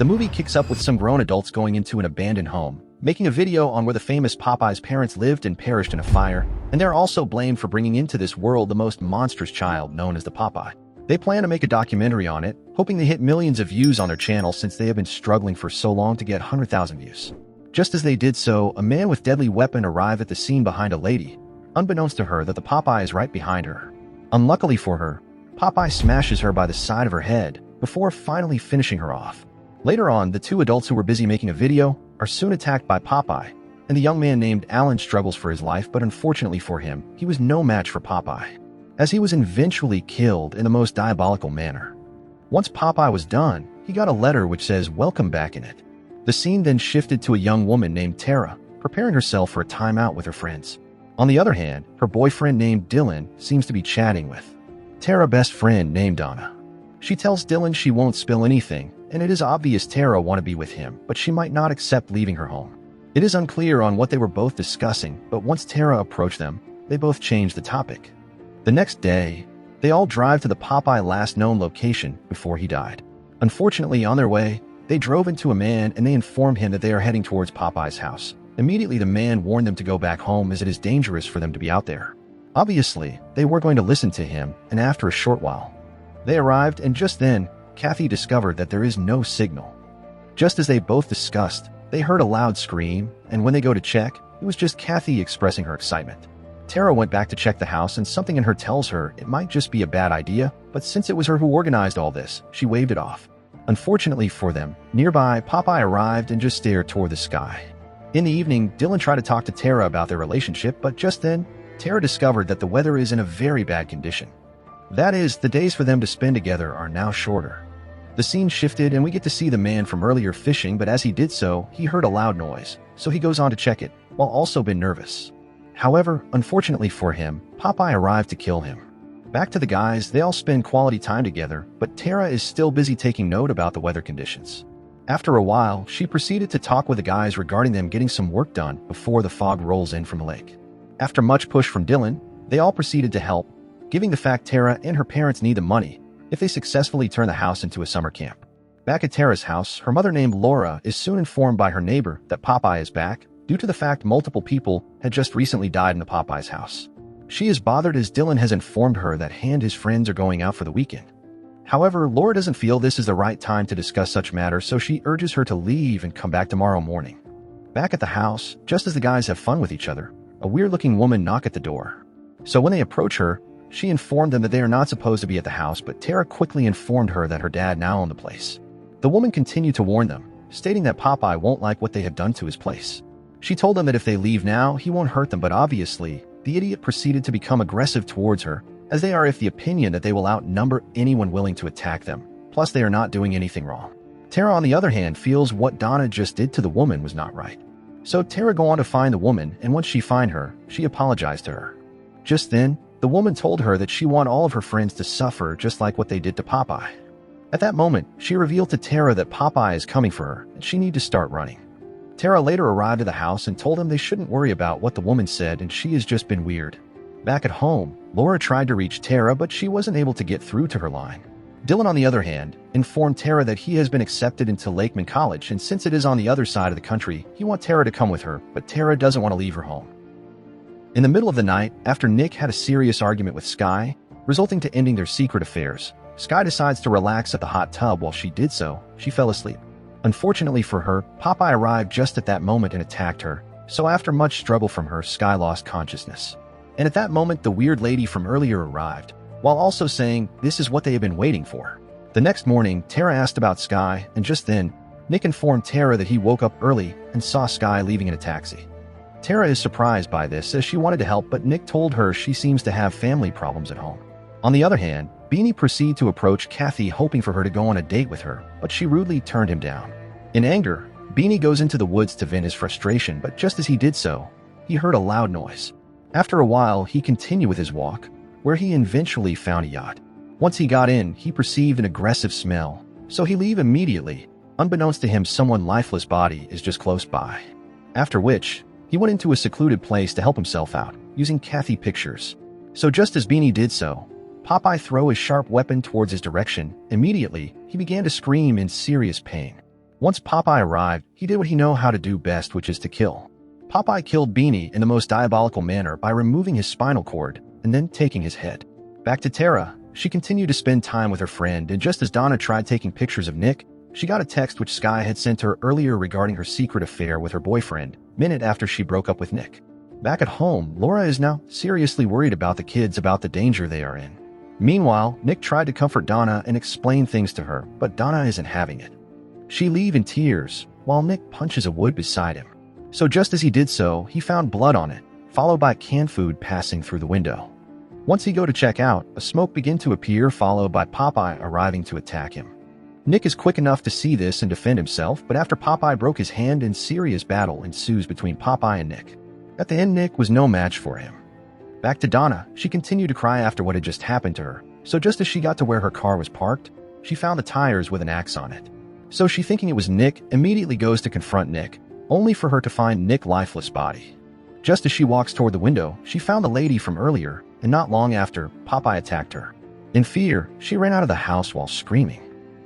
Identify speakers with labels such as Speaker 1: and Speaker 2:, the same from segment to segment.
Speaker 1: The movie kicks up with some grown adults going into an abandoned home, making a video on where the famous Popeye's parents lived and perished in a fire, and they're also blamed for bringing into this world the most monstrous child known as the Popeye. They plan to make a documentary on it, hoping to hit millions of views on their channel since they have been struggling for so long to get 100,000 views. Just as they did so, a man with deadly weapon arrived at the scene behind a lady, unbeknownst to her that the Popeye is right behind her. Unluckily for her, Popeye smashes her by the side of her head before finally finishing her off. Later on, the two adults who were busy making a video are soon attacked by Popeye, and the young man named Alan struggles for his life, but unfortunately for him, he was no match for Popeye, as he was eventually killed in the most diabolical manner. Once Popeye was done, he got a letter which says "Welcome back" in it. The scene then shifted to a young woman named Tara, preparing herself for a time out with her friends. On the other hand, her boyfriend named Dylan seems to be chatting with Tara's best friend named Donna. She tells Dylan she won't spill anything, and it is obvious Tara wants to be with him, but she might not accept leaving her home. It is unclear on what they were both discussing, but once Tara approached them, they both changed the topic. The next day, they all drive to the Popeye last known location before he died. Unfortunately, on their way, they drove into a man and they informed him that they are heading towards Popeye's house. Immediately, the man warned them to go back home as it is dangerous for them to be out there. Obviously, they were going to listen to him, and after a short while, they arrived, and just then, Kathy discovered that there is no signal. Just as they both discussed, they heard a loud scream, and when they go to check, it was just Kathy expressing her excitement. Tara went back to check the house, and something in her tells her it might just be a bad idea, but since it was her who organized all this, she waved it off. Unfortunately for them, nearby, Popeye arrived and just stared toward the sky. In the evening, Dylan tried to talk to Tara about their relationship, but just then, Tara discovered that the weather is in a very bad condition. That is, the days for them to spend together are now shorter. The scene shifted and we get to see the man from earlier fishing, but as he did so, he heard a loud noise, so he goes on to check it, while also being nervous. However, unfortunately for him, Popeye arrived to kill him. Back to the guys, they all spend quality time together, but Tara is still busy taking note about the weather conditions. After a while, she proceeded to talk with the guys regarding them getting some work done before the fog rolls in from the lake. After much push from Dylan, they all proceeded to help, giving the fact Tara and her parents need the money if they successfully turn the house into a summer camp. Back at Tara's house, her mother named Laura is soon informed by her neighbor that Popeye is back, due to the fact multiple people had just recently died in the Popeye's house. She is bothered as Dylan has informed her that he and his friends are going out for the weekend. However, Laura doesn't feel this is the right time to discuss such matters, so she urges her to leave and come back tomorrow morning. Back at the house, just as the guys have fun with each other, a weird-looking woman knocks at the door. So when they approach her, she informed them that they are not supposed to be at the house, but Tara quickly informed her that her dad now owned the place. The woman continued to warn them, stating that Popeye won't like what they have done to his place. She told them that if they leave now, he won't hurt them, but obviously, the idiot proceeded to become aggressive towards her, as they are of the opinion that they will outnumber anyone willing to attack them, plus they are not doing anything wrong. Tara, on the other hand, feels what Donna just did to the woman was not right. So Tara go on to find the woman, and once she find her, she apologized to her. Just then, the woman told her that she want all of her friends to suffer just like what they did to Popeye. At that moment, she revealed to Tara that Popeye is coming for her, and she need to start running. Tara later arrived at the house and told them they shouldn't worry about what the woman said, and she has just been weird. Back at home, Laura tried to reach Tara, but she wasn't able to get through to her line. Dylan, on the other hand, informed Tara that he has been accepted into Lakeman College, and since it is on the other side of the country, he wants Tara to come with her, but Tara doesn't want to leave her home. In the middle of the night, after Nick had a serious argument with Sky, resulting to ending their secret affairs, Sky decides to relax at the hot tub. While she did so, she fell asleep. Unfortunately for her, Popeye arrived just at that moment and attacked her, so after much struggle from her, Sky lost consciousness. And at that moment, the weird lady from earlier arrived, while also saying this is what they have been waiting for. The next morning, Tara asked about Sky, and just then, Nick informed Tara that he woke up early and saw Sky leaving in a taxi. Tara is surprised by this as she wanted to help, but Nick told her she seems to have family problems at home. On the other hand, Beanie proceeded to approach Kathy hoping for her to go on a date with her, but she rudely turned him down. In anger, Beanie goes into the woods to vent his frustration, but just as he did so, he heard a loud noise. After a while, he continued with his walk, where he eventually found a yacht. Once he got in, he perceived an aggressive smell, so he leave immediately. Unbeknownst to him, someone's lifeless body is just close by. After which, he went into a secluded place to help himself out, using Kathy pictures. So just as Beanie did so, Popeye threw his sharp weapon towards his direction. Immediately, he began to scream in serious pain. Once Popeye arrived, he did what he know how to do best, which is to kill. Popeye killed Beanie in the most diabolical manner by removing his spinal cord and then taking his head. Back to Tara, she continued to spend time with her friend, and just as Donna tried taking pictures of Nick, she got a text which Sky had sent her earlier regarding her secret affair with her boyfriend, minute after she broke up with Nick. Back at home, Laura is now seriously worried about the kids, about the danger they are in. Meanwhile, Nick tried to comfort Donna and explain things to her, but Donna isn't having it. She leaves in tears, while Nick punches a wood beside him. So just as he did so, he found blood on it, followed by canned food passing through the window. Once he go to check out, a smoke began to appear, followed by Popeye arriving to attack him. Nick is quick enough to see this and defend himself, but after Popeye broke his hand, a serious battle ensues between Popeye and Nick. At the end, Nick was no match for him. Back to Donna, she continued to cry after what had just happened to her, so just as she got to where her car was parked, she found the tires with an axe on it. So she, thinking it was Nick, immediately goes to confront Nick, only for her to find Nick's lifeless body. Just as she walks toward the window, she found the lady from earlier, and not long after, Popeye attacked her. In fear, she ran out of the house while screaming.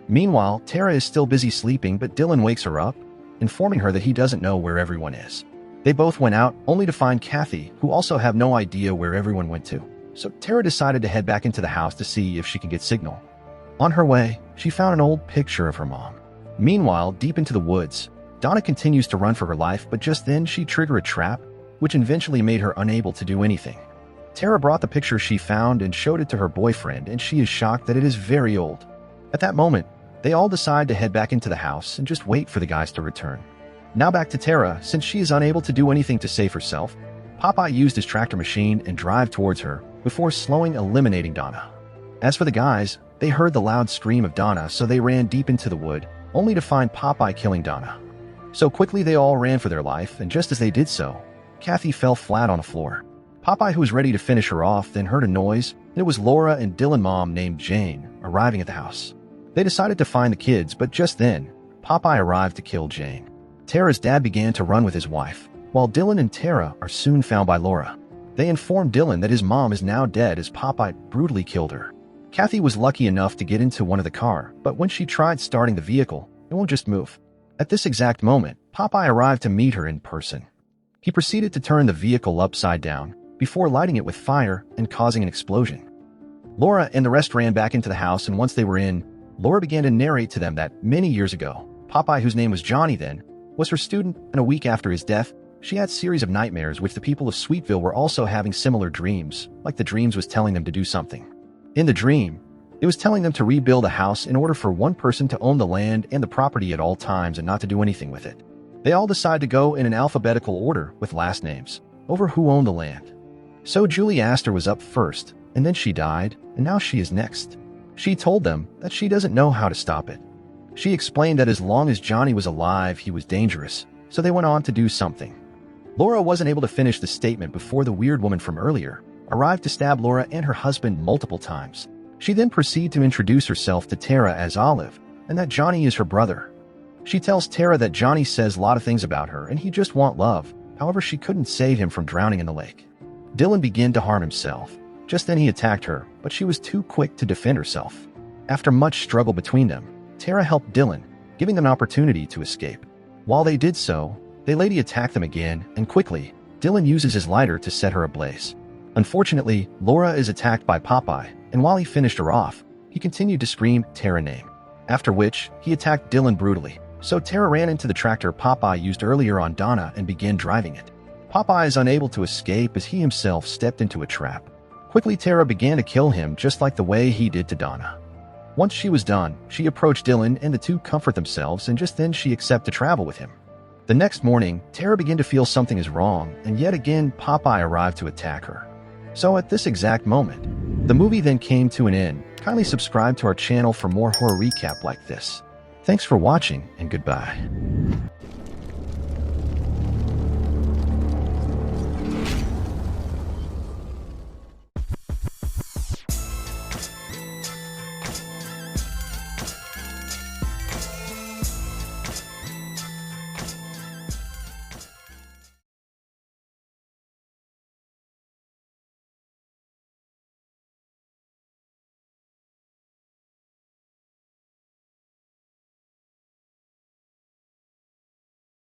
Speaker 1: Meanwhile, Tara is still busy sleeping, but Dylan wakes her up, informing her that he doesn't know where everyone is. They both went out, only to find Kathy, who also have no idea where everyone went to. So Tara decided to head back into the house to see if she can get signal. On her way, she found an old picture of her mom. Meanwhile, deep into the woods, Donna continues to run for her life, but just then she triggered a trap, which eventually made her unable to do anything. Tara brought the picture she found and showed it to her boyfriend, and she is shocked that it is very old. At that moment, they all decide to head back into the house and just wait for the guys to return. Now back to Tara, since she is unable to do anything to save herself, Popeye used his tractor machine and drive towards her, before slowing, eliminating Donna. As for the guys, they heard the loud scream of Donna, so they ran deep into the wood, only to find Popeye killing Donna. So quickly they all ran for their life, and just as they did so, Kathy fell flat on the floor. Popeye, who was ready to finish her off, then heard a noise, and it was Laura and Dylan's mom named Jane arriving at the house. They decided to find the kids, but just then, Popeye arrived to kill Jane. Tara's dad began to run with his wife, while Dylan and Tara are soon found by Laura. They informed Dylan that his mom is now dead as Popeye brutally killed her. Kathy was lucky enough to get into one of the car, but when she tried starting the vehicle, it won't just move. At this exact moment, Popeye arrived to meet her in person. He proceeded to turn the vehicle upside down, before lighting it with fire and causing an explosion. Laura and the rest ran back into the house, and once they were in, Laura began to narrate to them that many years ago, Popeye, whose name was Johnny then, was her student, and a week after his death, she had a series of nightmares which the people of Sweetville were also having similar dreams, like the dreams was telling them to do something. In the dream, it was telling them to rebuild a house in order for one person to own the land and the property at all times and not to do anything with it. They all decided to go in an alphabetical order with last names, over who owned the land. So Julie Astor was up first, and then she died, and now she is next. She told them that she doesn't know how to stop it. She explained that as long as Johnny was alive, he was dangerous, so they went on to do something. Laura wasn't able to finish the statement before the weird woman from earlier arrived to stab Laura and her husband multiple times. She then proceeded to introduce herself to Tara as Olive, and that Johnny is her brother. She tells Tara that Johnny says a lot of things about her and he just want love, however she couldn't save him from drowning in the lake. Dylan began to harm himself. Just then he attacked her, but she was too quick to defend herself. After much struggle between them, Tara helped Dylan, giving them an opportunity to escape. While they did so, they lady attacked them again, and quickly, Dylan uses his lighter to set her ablaze. Unfortunately, Laura is attacked by Popeye, and while he finished her off, he continued to scream Tara's name. After which, he attacked Dylan brutally, so Tara ran into the tractor Popeye used earlier on Donna and began driving it. Popeye is unable to escape as he himself stepped into a trap. Quickly, Tara began to kill him just like the way he did to Donna. Once she was done, she approached Dylan and the two comfort themselves, and just then she accepted to travel with him. The next morning, Tara began to feel something is wrong, and yet again Popeye arrived to attack her. So at this exact moment, the movie then came to an end. Kindly subscribe to our channel for more horror recap like this. Thanks for watching, and goodbye.